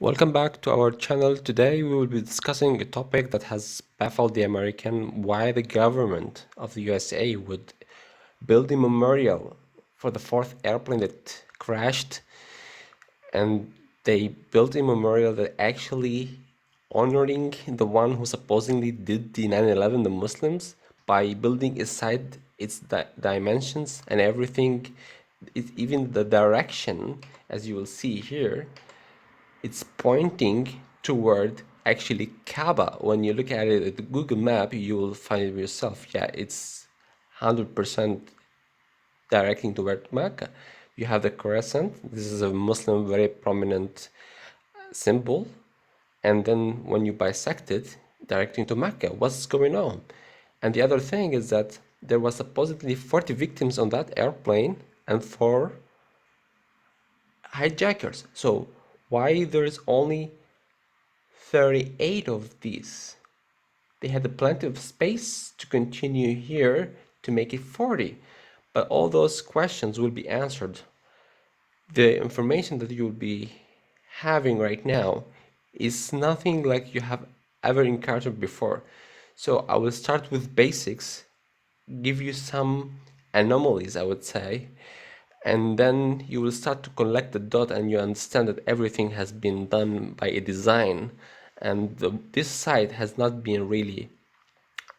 Welcome back to our channel. Today we will be discussing a topic that has baffled the American, why the government of the USA would build a memorial for the fourth airplane that crashed, and they built a memorial that actually honoring the one who supposedly did the 9/11, the Muslims, by building inside its dimensions and everything, even the direction, as you will see here, it's pointing toward actually Kaaba. When you look at it at the Google map, you will find it yourself. Yeah, it's 100% directing toward Mecca. You have the crescent. This is a Muslim very prominent symbol. And then when you bisect it, directing to Mecca, what's going on? And the other thing is that there was supposedly 40 victims on that airplane and 4 hijackers. So why there's only 38 of these? They had plenty of space to continue here to make it 40, but all those questions will be answered. The information that you'll be having right now is nothing like you have ever encountered before. So I will start with basics, give you some anomalies, I would say, and then you will start to collect the dot and you understand that everything has been done by a design, and this site has not been really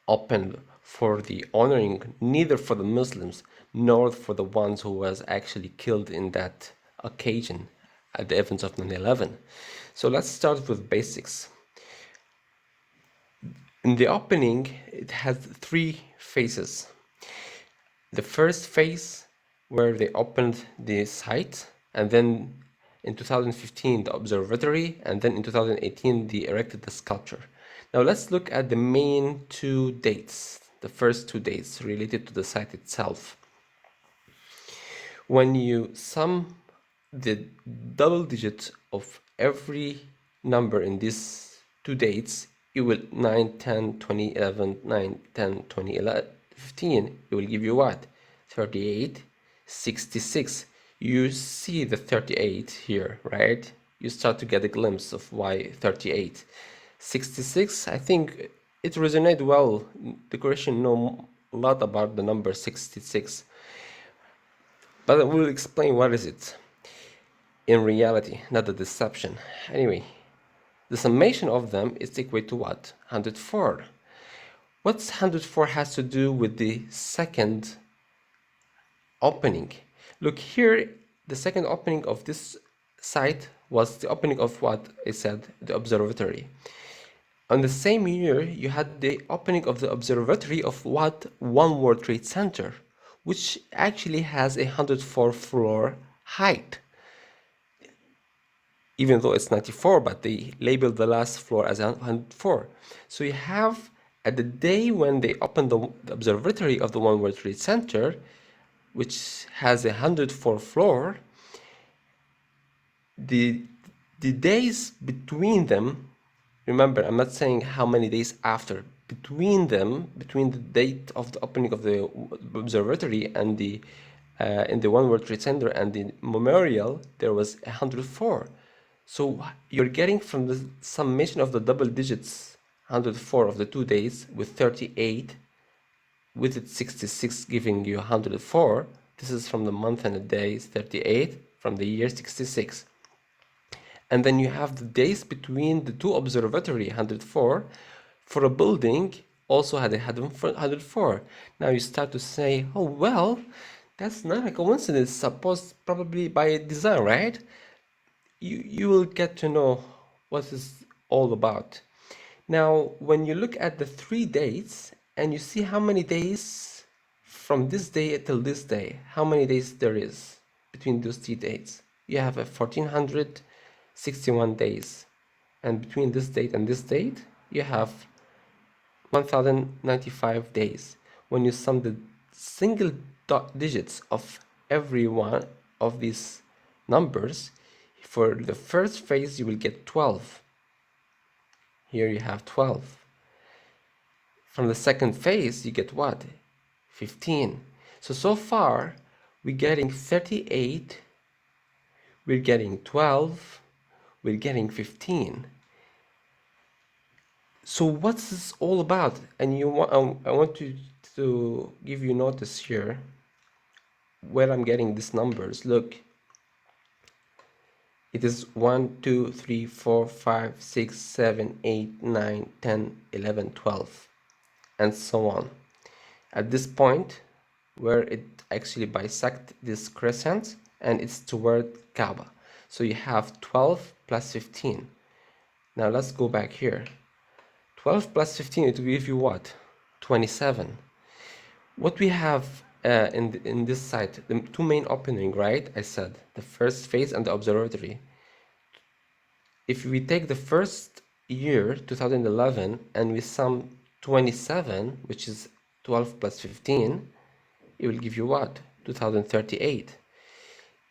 opened for the honoring, neither for the Muslims nor for the ones who was actually killed in that occasion at the events of 9/11. So let's start with basics. In the opening, it has 3 phases. The first phase where they opened the site, and then in 2015 the observatory, and then in 2018 they erected the sculpture. Now let's look at the main 2 dates, the first 2 dates related to the site itself. When you sum the double digit of every number in these 2 dates, it will 9, 10, 20, 11, 9, 10, 20, 11, 15, it will give you what? 38, 66. You see the 38 here, right? You start to get a glimpse of why 38. 66, I think it resonates well. The Christian know a lot about the number 66. But we'll explain what is it in reality, not the deception. Anyway, the summation of them is equal to what? 104. What's 104 has to do with the second opening? Look here, the second opening of this site was the opening of what I said, the observatory. On the same year, you had the opening of the observatory of what? One World Trade Center, which actually has a 104 floor height. Even though it's 94, but they labeled the last floor as 104. So you have, at the day when they opened the observatory of the One World Trade Center, which has a 104 floor, the days between them, remember, I'm not saying how many days after, between them, between the date of the opening of the observatory and the in the One World Trade Center and the memorial, there was 104. So you're getting from the summation of the double digits, 104 of the 2 days with 38, with it 66 giving you 104. This is from the month and the days, 38 from the year 66. And then you have the days between the 2 observatory, 104, for a building also had a 104. Now you start to say, oh well, that's not a coincidence, supposed probably by design, right? You will get to know what it's all about. Now, when you look at the 3 dates and you see how many days from this day till this day, how many days there is between those 3 dates, you have a 1461 days, and between this date and this date you have 1095 days. When you sum the single digits of every one of these numbers, for the first phase you will get 12. Here you have 12. From the second phase you get what? 15. So far we're getting 38, we're getting 12, we're getting 15. So what's this all about? And I want to give you notice here where I'm getting these numbers. Look, it is 1, 2, 3, 4, 5, 6, 7, 8, 9, 10, 11, 12, and so on. At this point, where it actually bisects this crescent, and it's toward Kaaba. So you have 12 plus 15. Now let's go back here. 12 plus 15, it will give you what? 27. What we have in this site, the two main opening, right? I said the first phase and the observatory. If we take the first year, 2011, and we sum 27, which is 12 plus 15, it will give you what? 2038.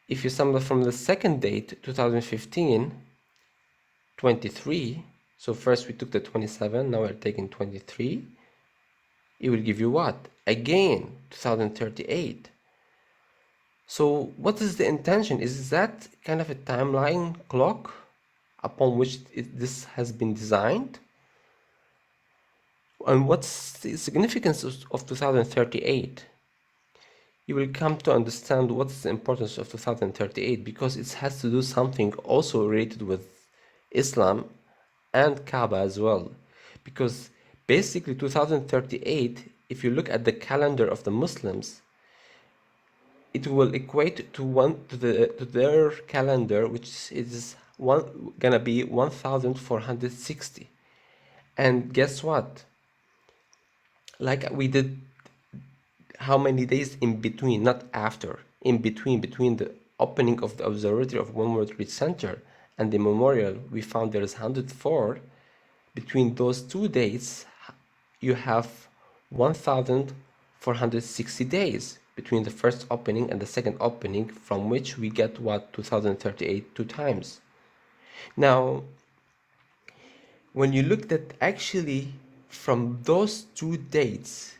If you sum that from the second date, 2015, 23, so first we took the 27, now we're taking 23, it will give you what? Again, 2038. So what is the intention? Is that kind of a timeline clock upon which this has been designed? And what's the significance of 2038? You will come to understand what's the importance of 2038, because it has to do something also related with Islam and Kaaba as well. Because basically 2038, if you look at the calendar of the Muslims, it will equate to their calendar, which is gonna be 1460. And guess what? Like we did, how many days in between, not after, in between the opening of the observatory of One World Trade Center and the memorial, we found there is 104. Between those 2 dates, you have 1460 days between the first opening and the second opening, from which we get what? 2038 2 times. Now, when you looked at actually from those 2 dates,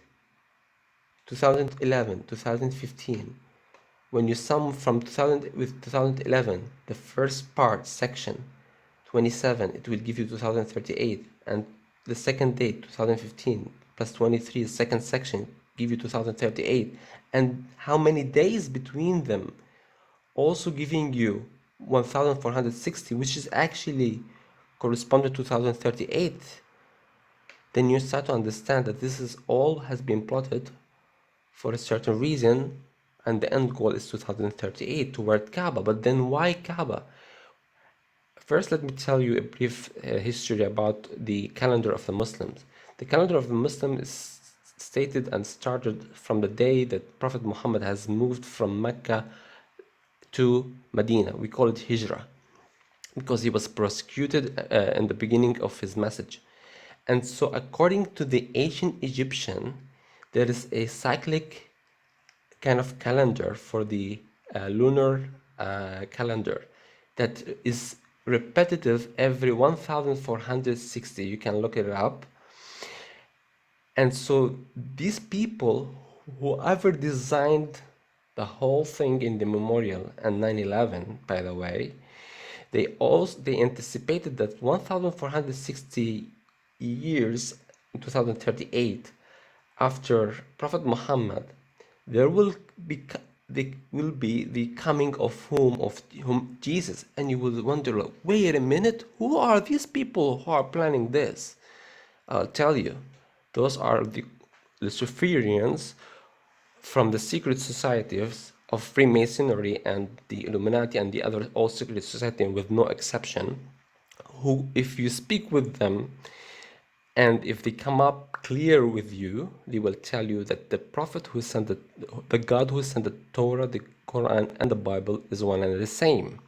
2011, 2015, when you sum from 2000 with 2011, the first part, section 27, it will give you 2038, and the second date, 2015, plus 23, the second section, give you 2038, and how many days between them, also giving you 1460, which is actually corresponding to 2038, then you start to understand that this is all has been plotted for a certain reason, and the end goal is 2038 toward Kaaba. But then why Kaaba? First, let me tell you a brief history about the calendar of the Muslims. The calendar of the Muslims is stated and started from the day that Prophet Muhammad has moved from Mecca to Medina. We call it Hijrah, because he was persecuted in the beginning of his message. And so according to the ancient Egyptian, there is a cyclic kind of calendar for the lunar calendar that is repetitive every 1460. You can look it up. And so these people, whoever designed the whole thing in the memorial and 9/11, by the way, they anticipated that 1460 years in 2038 after Prophet Muhammad, there will be the coming of whom Jesus. And you will wonder, like, wait a minute, who are these people who are planning this? I'll tell you, those are the Luciferians from the secret societies of Freemasonry and the Illuminati and the other all secret society, with no exception, who, if you speak with them and if they come up clear with you, they will tell you that the prophet who sent the God who sent the Torah, the Quran, and the Bible is one and the same.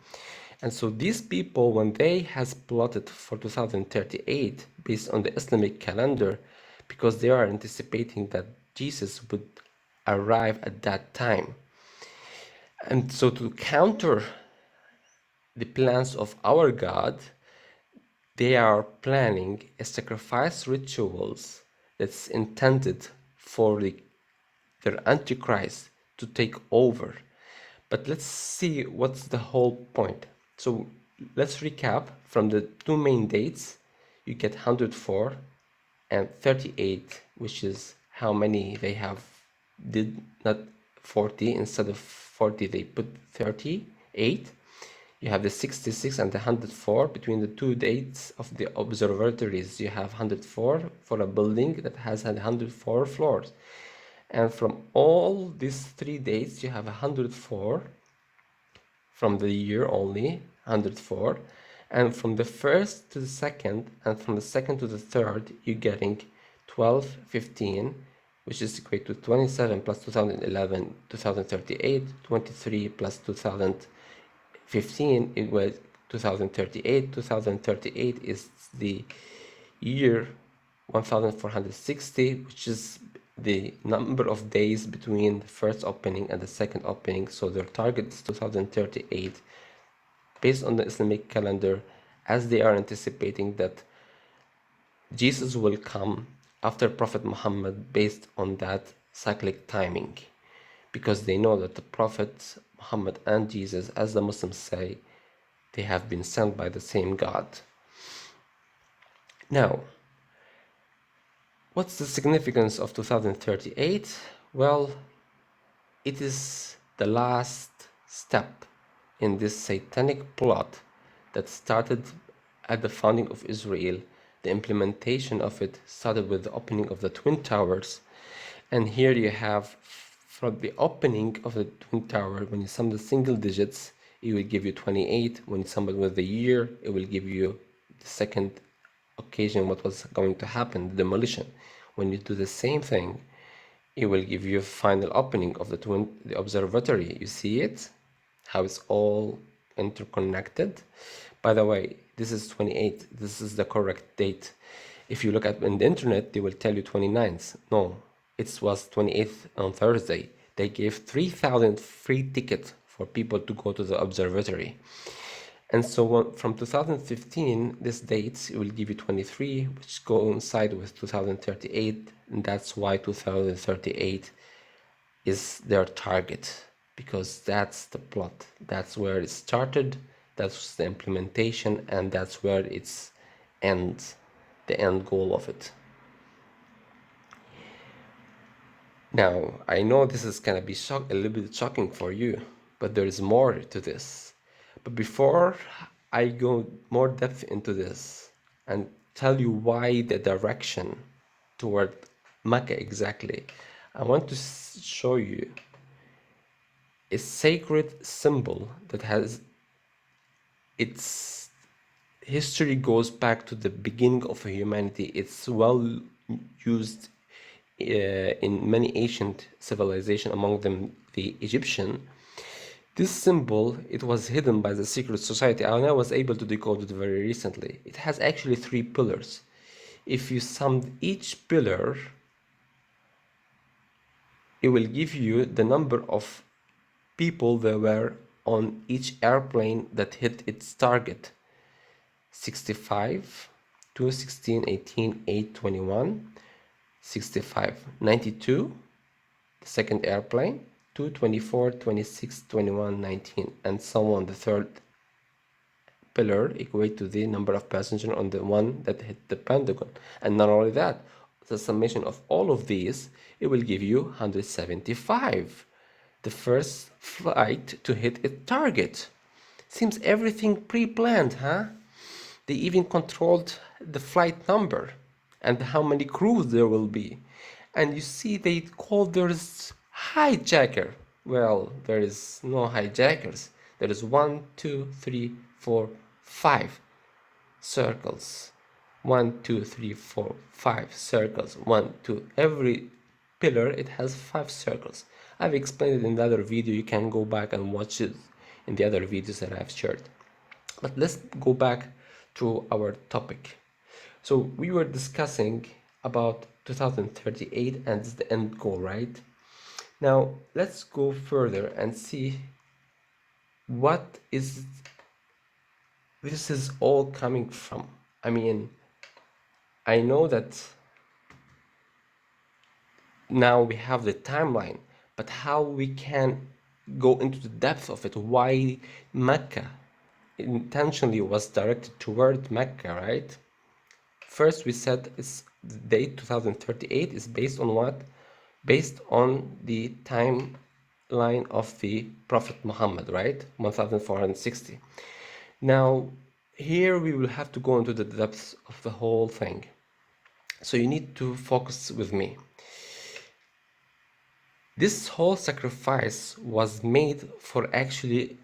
And so these people, when they has plotted for 2038 based on the Islamic calendar, because they are anticipating that Jesus would arrive at that time. And so to counter the plans of our God, they are planning a sacrifice rituals that's intended for their Antichrist to take over. But let's see what's the whole point. So let's recap from the two main dates. You get 104 and 38, which is how many they have did not 40. Instead of 40 they put 38. You have the 66 and the 104. Between the two dates of the observatories, you have 104 for a building that has 104 floors. And from all these three dates, you have 104 from the year only, 104. And from the first to the second, and from the second to the third, you're getting 12, 15, which is equal to 27 plus 2011, 2038, 23 plus 2015, it was 2038. 2038 is the year 1460, which is the number of days between the first opening and the second opening. So their target is 2038 based on the Islamic calendar, as they are anticipating that Jesus will come after Prophet Muhammad based on that cyclic timing, because they know that the Prophet Muhammad and Jesus, as the Muslims say, they have been sent by the same God. Now, what's the significance of 2038? Well, it is the last step in this satanic plot that started at the founding of Israel. The implementation of it started with the opening of the Twin Towers. And here you have, from the opening of the Twin Tower, when you sum the single digits, it will give you 28. When you sum it with the year, it will give you the second occasion what was going to happen, the demolition. When you do the same thing, it will give you a final opening of the observatory. You see it? How it's all interconnected. By the way, this is 28. This is the correct date. If you look at in the internet, they will tell you 29th. No, it was 28th on Thursday. They gave 3,000 free tickets for people to go to the observatory. And so from 2015, this date, it will give you 23, which coincide with 2038. And that's why 2038 is their target, because that's the plot. That's where it started. That's the implementation. And that's where it's ends, the end goal of it. Now, I know this is going to be a little bit shocking for you, but there is more to this. But before I go more depth into this and tell you why the direction toward Makkah exactly, I want to show you a sacred symbol that has its history goes back to the beginning of humanity. It's well used in many ancient civilizations, among them the Egyptian. This symbol, it was hidden by the secret society, and I was able to decode it very recently. It has actually 3 pillars. If you sum each pillar, it will give you the number of people there were on each airplane that hit its target. 65, 2, 16, 18, 8, 21, 65, 92, the second airplane, 2, 24, 26, 21, 19, and so on. The third pillar equate to the number of passengers on the one that hit the Pentagon. And not only that, the summation of all of these, it will give you 175. The first flight to hit its target. Seems everything pre-planned, huh? They even controlled the flight number and how many crews there will be. And you see they call there's hijacker. Well, there is no hijackers. There is 1, 2, 3, 4, 5 circles. 1, 2, 3, 4, 5 circles. 1, 2. Every pillar, it has 5 circles. I've explained it in the other video. You can go back and watch it in the other videos that I've shared. But let's go back to our topic. So we were discussing about 2038 and the end goal, right? Now let's go further and see what is this is all coming from. I mean, I know that now we have the timeline, but how we can go into the depth of it, why Mecca intentionally was directed toward Mecca, right? First, we said it's the date 2038 is based on what? Based on the timeline of the Prophet Muhammad, right? 1460. Now, here we will have to go into the depths of the whole thing. So you need to focus with me. This whole sacrifice was made for actually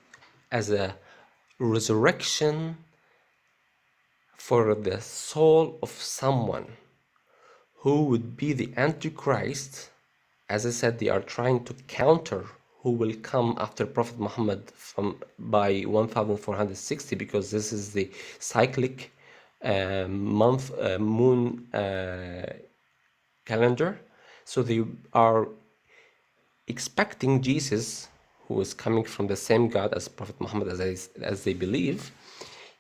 as a resurrection for the soul of someone who would be the Antichrist. As I said, they are trying to counter who will come after Prophet Muhammad by 1460, because this is the cyclic moon calendar. So they are expecting Jesus, who is coming from the same God as Prophet Muhammad, as they believe,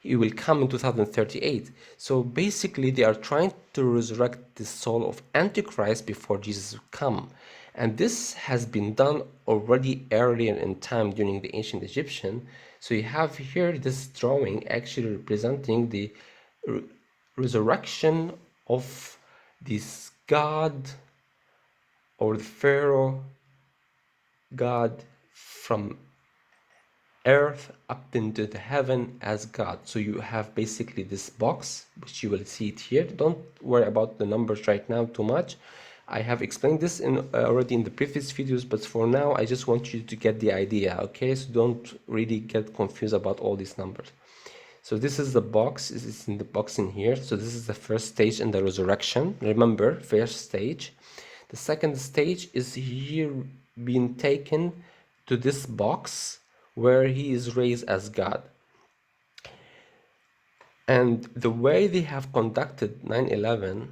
he will come in 2038. So basically, they are trying to resurrect the soul of Antichrist before Jesus will come. And this has been done already earlier in time during the ancient Egyptian. So you have here this drawing actually representing the resurrection of this God or the Pharaoh God from earth up into the heaven as God. So you have basically this box, which you will see it here. Don't worry about the numbers right now too much. I have explained this already in the previous videos, but for now I just want you to get the idea, okay? So don't really get confused about all these numbers. So this is the box, it's in the box in here. So this is the first stage in the resurrection. Remember, first stage. The second stage is here being taken to this box where he is raised as God. And the way they have conducted 9/11,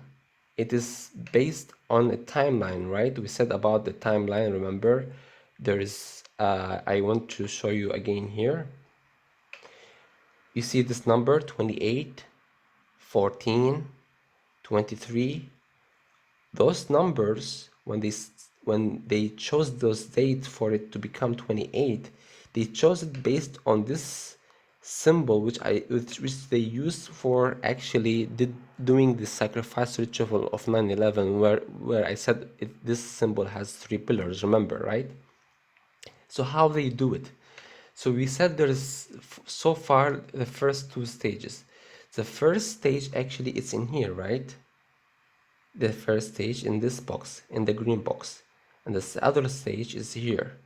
it is based on a timeline, right? We said about the timeline, remember? There is, I want to show you again here. You see this number, 28, 14, 23. Those numbers, when they chose those dates for it to become 28, they chose it based on this symbol which they used for actually doing the sacrifice ritual of 9/11, where I said this symbol has 3 pillars, remember, right? So how they do it? So we said there is so far the first 2 stages. The first stage actually it's in here, right? The first stage in this box, in the green box, and the other stage is here,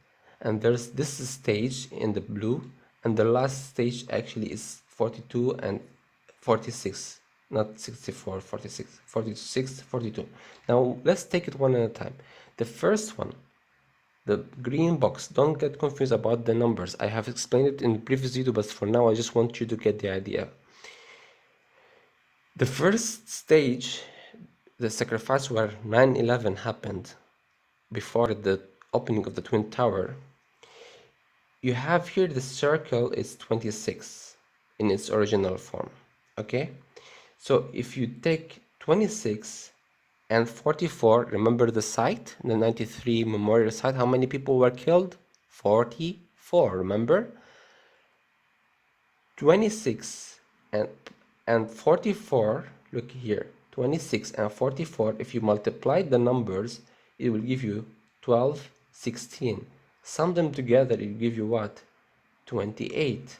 and there's this stage in the blue, and the last stage actually is 42 and 46, not 64, 46, 46, 42. Now let's take it one at a time. The first one, the green box, don't get confused about the numbers. I have explained it in the previous video, but for now I just want you to get the idea. The first stage, the sacrifice where 9/11 happened, before the opening of the Twin Tower, you have here the circle is 26 in its original form, okay? So if you take 26 and 44, remember the site, the 93 memorial site, how many people were killed? 44, remember? 26 and 44, look here, 26 and 44, if you multiply the numbers, it will give you 12, 16. Sum them together, it will give you what? 28.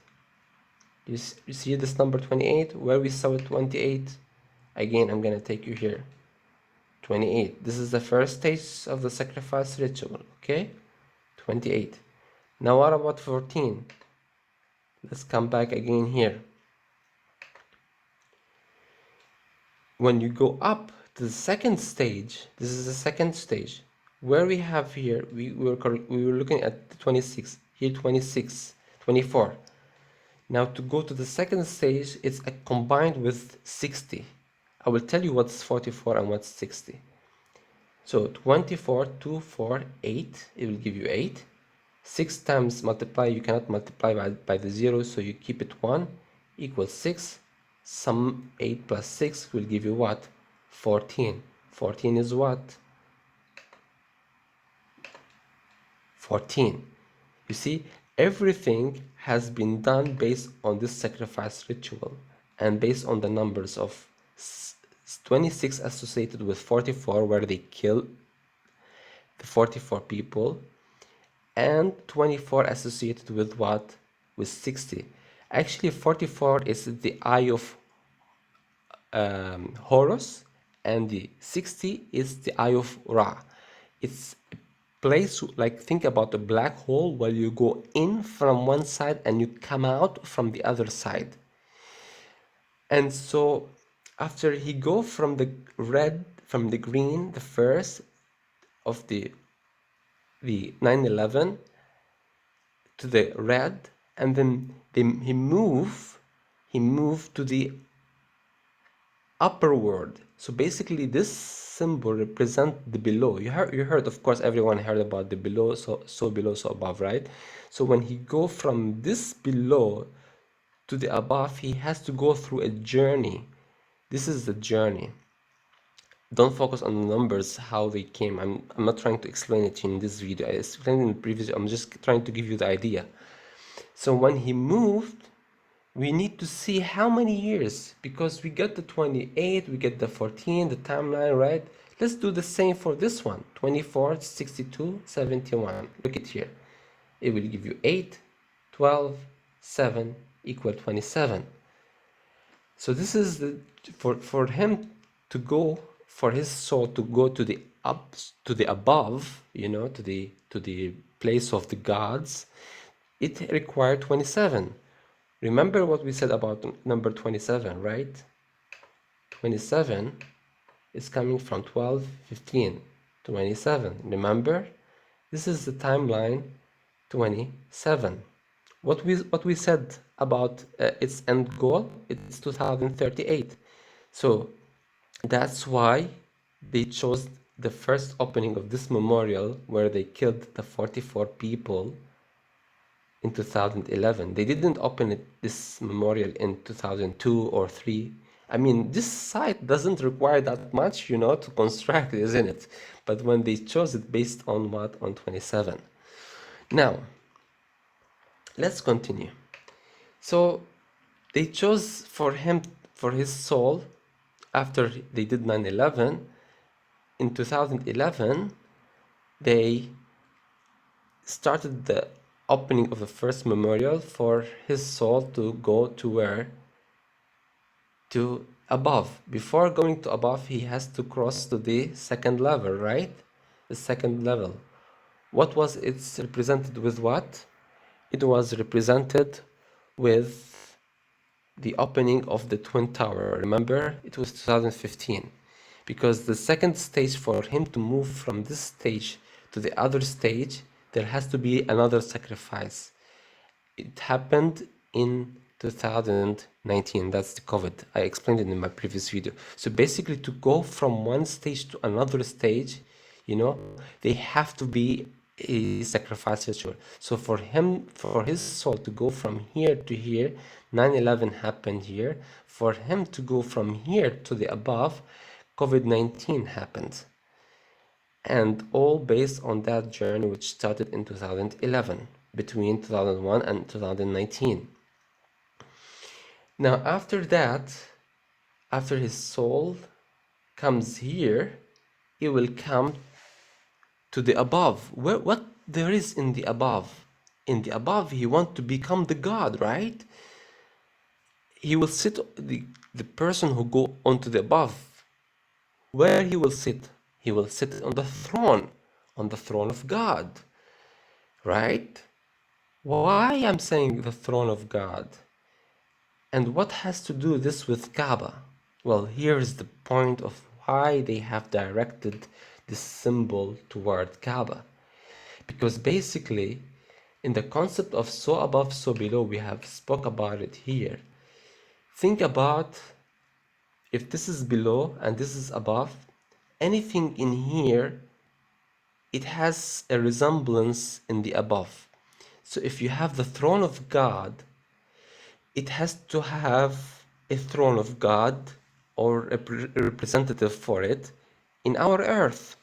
You see this number 28? Where we saw 28? Again, I'm going to take you here. 28. This is the first stage of the sacrifice ritual, okay? 28. Now what about 14? Let's come back again here. When you go up to the second stage, this is the second stage, where we have here, we were looking at the 26, here 26, 24. Now to go to the second stage, it's combined with 60. I will tell you what's 44 and what's 60. So 24, 2, 4, 8, it will give you 8. 6 times multiply, you cannot multiply by the 0, so you keep it 1, equals 6. Sum 8 plus 6 will give you what? 14. 14 is what? 14. You see, everything has been done based on this sacrifice ritual and based on the numbers of 26 associated with 44, where they kill the 44 people, and 24 associated with what? With 60. Actually, 44 is the eye of Horus, and the 60 is the eye of Ra. It's a place, like, think about a black hole where you go in from one side and you come out from the other side. And so after he go from the red, from the green, the first of the 9/11, to the red, and then he moved to the upper world. So basically this symbol represents the below. You heard, of course, everyone heard about the below, so below, so above, right? So when he go from this below to the above, he has to go through a journey. This is the journey. Don't focus on the numbers, how they came. I'm not trying to explain it in this video. I explained in the previous. I'm just trying to give you the idea. So when he moved, we need to see how many years, because we got the 28, we get the 14, the timeline, right? Let's do the same for this one. 24, 62, 71. Look at here. It will give you 8, 12, 7 equal 27. So this is the for him to go, for his soul to go to the above, you know, to the place of the gods. It required 27. Remember what we said about number 27, right? 27 is coming from 12, 15, 27. Remember? This is the timeline 27. What we said about its end goal, it's 2038. So that's why they chose the first opening of this memorial, where they killed the 44 people in 2011. They didn't open this memorial in 2002 or 3. I mean, this site doesn't require that much, you know, to construct, isn't it? But when they chose it based on what? On 27. Now, let's continue. So they chose for him, for his soul, after they did 9/11, in 2011, they started the opening of the first memorial for his soul to go to where? To above. Before going to above, he has to cross to the second level, right? The second level. What was it represented with what? It was represented with the opening of the Twin Tower. Remember, it was 2015. Because the second stage, for him to move from this stage to the other stage, there has to be another sacrifice. It happened in 2019. That's the COVID. I explained it in my previous video. So basically, to go from one stage to another stage, you know, they have to be a sacrifice ritual. So for him, for his soul to go from here to here, 9/11 happened here. For him to go from here to the above, COVID-19 happened. And all based on that journey, which started in 2011, between 2001 and 2019. Now, after that, after his soul comes here, it will come to the above. What there is in the above? In the above, he wants to become the God, right? He will sit, the person who go onto the above, where he will sit? He will sit on the throne of God, right? Why I'm saying the throne of God? And what has to do this with Kaaba? Well, here's the point of why they have directed this symbol toward Kaaba. Because basically, in the concept of so above, so below, we have spoke about it here. Think about, if this is below and this is above, anything in here, it has a resemblance in the above. So if you have the throne of God, it has to have a throne of God or a representative for it in our earth.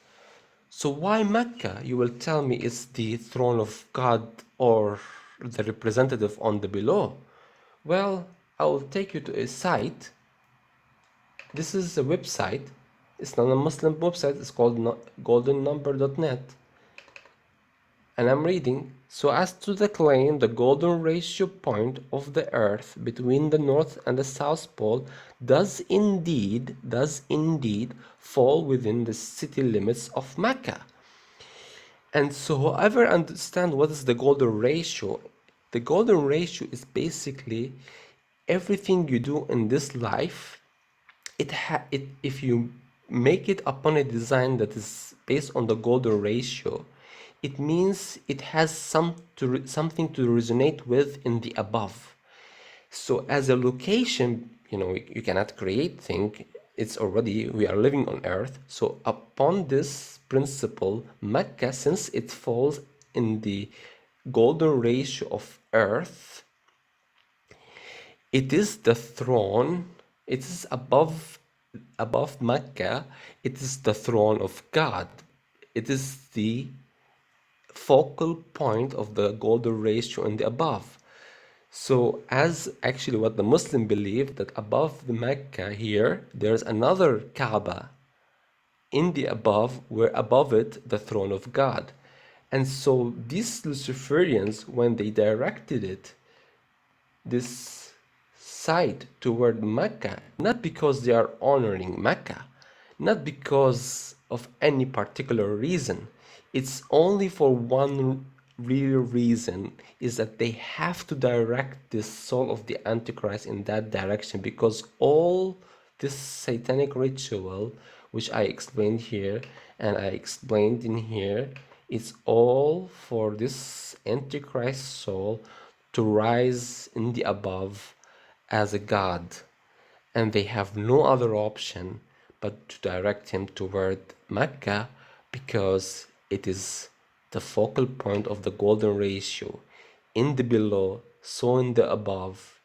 So why Mecca, you will tell me, is the throne of God or the representative on the below? Well, I will take you to a site. This is a website. It's not a Muslim website. It's called goldennumber.net. And I'm reading, so as to the claim, the golden ratio point of the earth between the north and the south pole does indeed fall within the city limits of Mecca. And so whoever understand what is the golden ratio is basically everything you do in this life, if you make it upon a design that is based on the golden ratio, it means it has something to resonate with in the above. So as a location, you cannot create thing. It's already, we are living on earth. So upon this principle, Mecca, since it falls in the golden ratio of earth, it is the throne, it is above Mecca, it is the throne of God. It is the focal point of the golden ratio in the above. So as actually what the Muslim believe, that above the Mecca here, there's another Kaaba in the above, where above it the throne of God. And so these Luciferians, when they directed it, this side toward Mecca, not because they are honoring Mecca, not because of any particular reason, it's only for one real reason, is that they have to direct the soul of the Antichrist in that direction, because all this satanic ritual, which I explained here and I explained in here, it's all for this Antichrist soul to rise in the above as a god, and they have no other option but to direct him toward Mecca, because it is the focal point of the golden ratio, in the below, so in the above,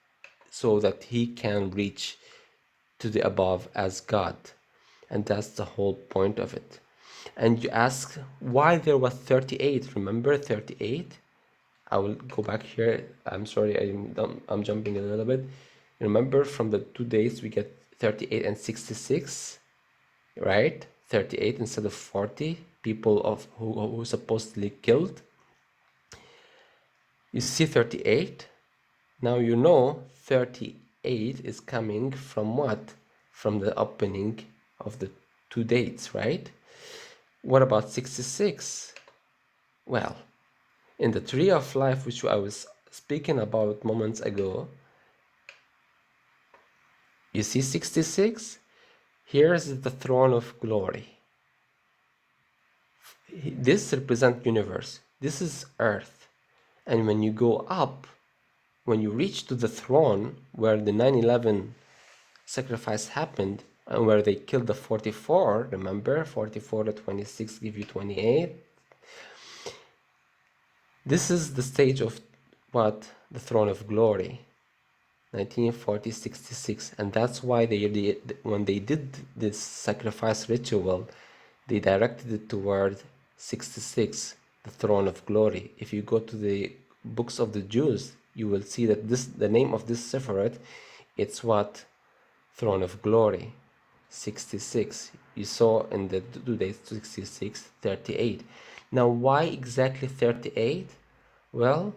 so that he can reach to the above as God. And that's the whole point of it. And you ask why there was 38. Remember 38? I will go back here. I'm sorry, I'm jumping a little bit. Remember, from the 2 days we get 38 and 66, right? 38 instead of 40 people of who supposedly killed. You see 38. Now you know 38 is coming from what? From the opening of the 2 dates, right? What about 66? Well, in the tree of life, which I was speaking about moments ago, you see 66? Here's the throne of glory. This represents universe. This is earth. And when you go up, when you reach to the throne where the 9/11 sacrifice happened, and where they killed the 44, remember, 44 to 26 give you 28. This is the stage of what? The throne of glory. 1940, 66. And that's why when they did this sacrifice ritual, they directed it toward 66, the throne of glory. If you go to the books of the Jews, you will see that the name of this Sephirot, it's what? Throne of glory, 66. You saw in the 2 days 66, 38. Now why exactly 38? Well,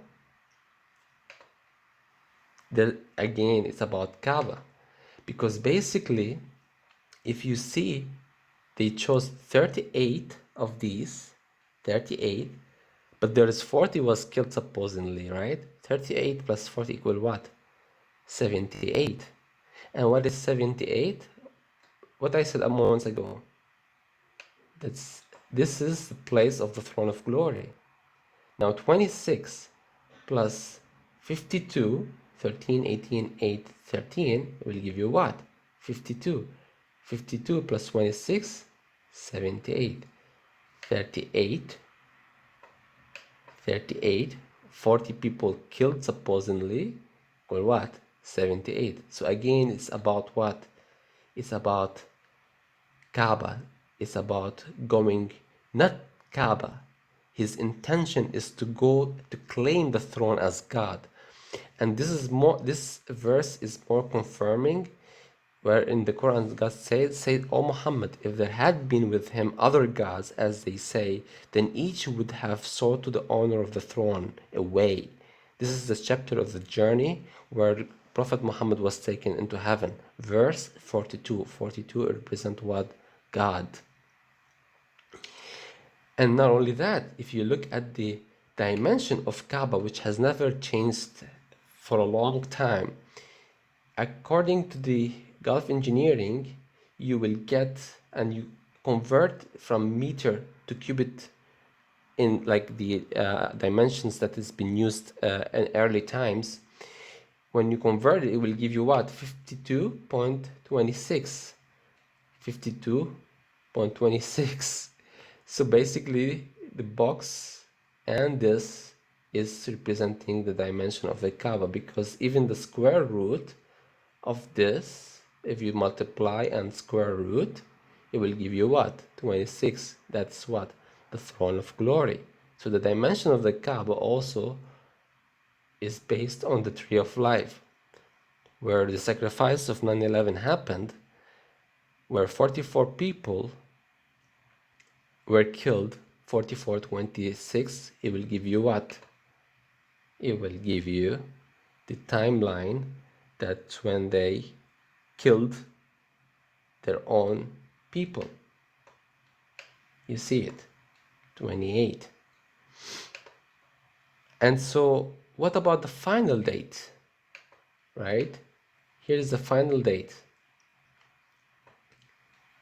again, it's about Kaaba, because basically, if you see, they chose 38 of these, 38, but there is 40 was killed supposedly, right? 38 plus 40 equal what? 78. And what is 78? What I said a moment ago. This is the place of the throne of glory. Now 26 plus 52, 13, 18, 8, 13 will give you what? 52. 52 plus 26, 78. 38, 38, 40 people killed supposedly, or what? 78. So again, it's about what? It's about Kaaba. It's about going, not Kaaba. His intention is to go to claim the throne as God. And this verse is more confirming, where in the Quran God said, "O Muhammad, if there had been with him other gods, as they say, then each would have sought to the honor of the throne away." This is the chapter of the journey where Prophet Muhammad was taken into heaven. Verse 42. 42 represent what? God. And not only that, if you look at the dimension of Kaaba, which has never changed for a long time, according to the Gulf engineering, you will get, and you convert from meter to cubit in like the dimensions that has been used in early times. When you convert it, it will give you what? 52.26. 52.26. So basically the box and this is representing the dimension of the Kaaba, because even the square root of this, if you multiply and square root, it will give you what? 26. That's what? The throne of glory. So the dimension of the Kaaba also is based on the tree of life, where the sacrifice of 9/11 happened, where 44 people were killed. 44:26. It will give you what? It will give you the timeline that when they killed their own people. You see it, 28. And so what about the final date, right? Here is the final date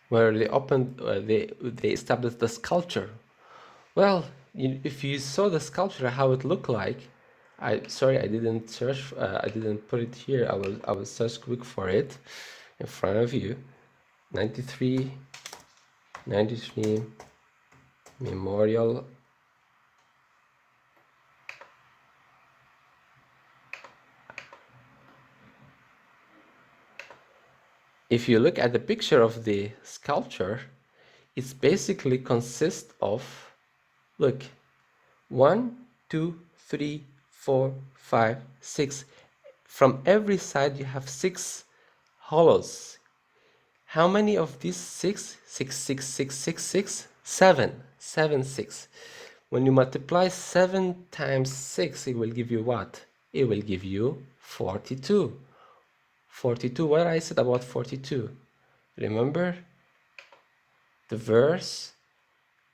where they opened, they established the sculpture. Well, if you saw the sculpture, how it looked like, sorry, I didn't search, I didn't put it here. I will search quick for it in front of you. 93 memorial. If you look at the picture of the sculpture, it's basically consists of, look, 1, 2, 3, 4, 5, 6. From every side you have 6 hollows. How many of these 6? 6, 6, 6, 6, 6, 7. 7, 6. When you multiply 7 times 6, it will give you what? It will give you 42. 42. What I said about 42? Remember the verse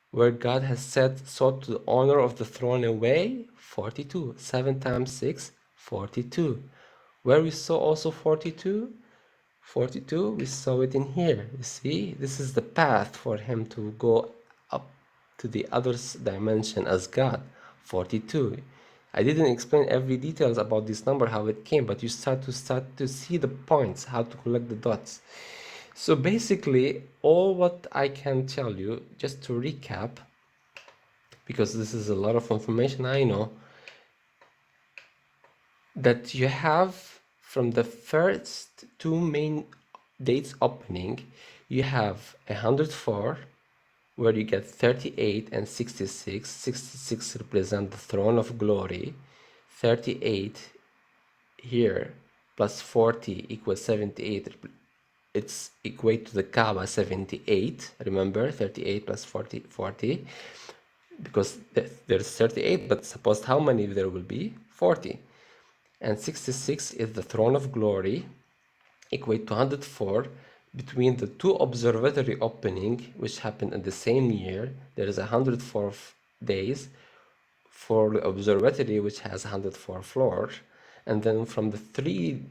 where God has said, sought to the honor of the throne away? 42. 7 times 6, 42. Where we saw also 42? 42, we saw it in here. You see, this is the path for him to go up to the other dimension as God. 42. I didn't explain every details about this number, how it came, but you start to see the points, how to collect the dots. So basically, all what I can tell you, just to recap, because this is a lot of information, I know, that you have from the first 2 main dates opening, you have 104, where you get 38 and 66. 66 represent the throne of glory. 38 here plus 40 equals 78. It's equate to the Kaaba, 78. Remember, 38 plus 40, 40. Because there's 38, but suppose how many there will be? 40. And 66 is the throne of glory, equate to 104. Between the 2 observatory opening, which happened in the same year, there is 104 days for the observatory, which has 104 floors. And then from the 3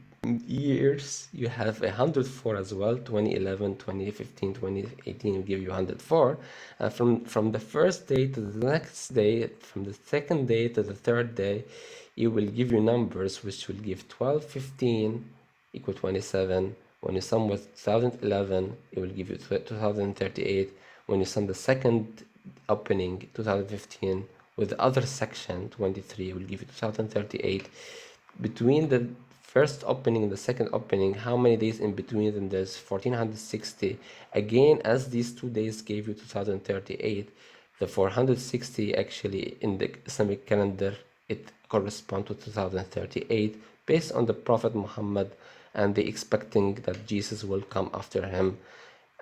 years, you have 104 as well. 2011, 2015, 2018 will give you 104. And from the first day to the next day, from the second day to the third day, it will give you numbers which will give 12, 15 equal 27. When you sum with 2011, it will give you 2038. When you sum the second opening, 2015, with the other section, 23, it will give you 2038. Between the first opening and the second opening, how many days in between them? There's 1460. Again, as these 2 days gave you 2038, The 460 actually in the Islamic calendar, it corresponds to 2038 based on the Prophet Muhammad, and they expecting that Jesus will come after him,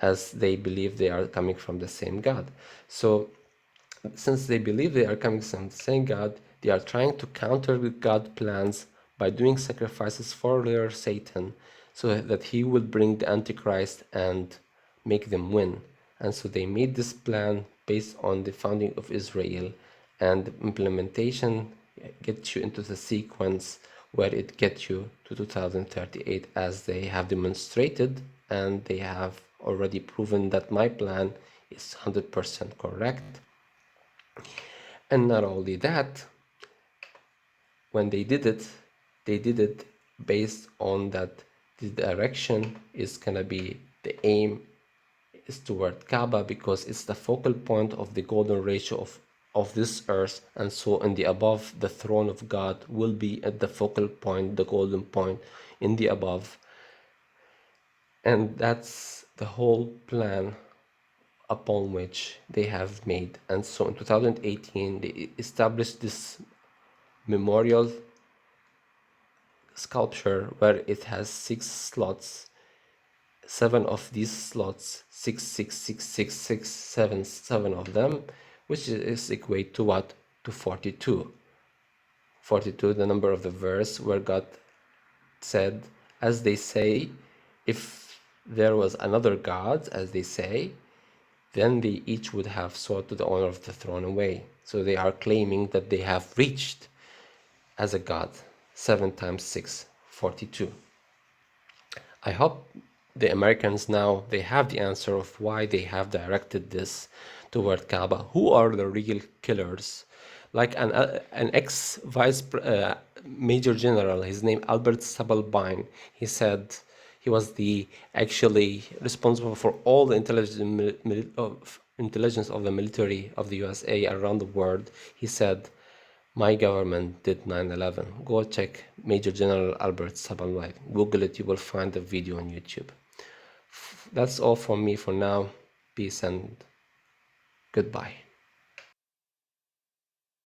as they believe they are coming from the same God. So since they believe they are coming from the same God, they are trying to counter God's plans by doing sacrifices for their Satan, so that he will bring the Antichrist and make them win. And so they made this plan based on the founding of Israel, and the implementation gets you into the sequence where it gets you to 2038, as they have demonstrated, and they have already proven that my plan is 100% correct. And not only that, when they did it based on that the direction is gonna be, the aim is toward Kaaba, because it's the focal point of the golden ratio of this earth, and so in the above, the throne of God will be at the focal point, the golden point in the above. And that's the whole plan upon which they have made. And so in 2018, they established this memorial sculpture where it has 6 slots. 7 of these slots, 6, 6, 6, 6, 6, 7, 7 of them, which is equate to what? To 42. 42, the number of the verse where God said, as they say, if there was another God, as they say, then they each would have sought to the honor of the throne away. So they are claiming that they have reached as a God. 7 times 6, 42. I hope the Americans now, they have the answer of why they have directed this toward Kaaba. Who are the real killers? Like an ex-vice major general, his name Albert Sabelbein, he said he was the actually responsible for all the intelligence of the military of the USA around the world. He said, my government did 9/11. Go check Major General Albert Sabelbein. Google it, you will find the video on YouTube. That's all from me for now. Peace and goodbye.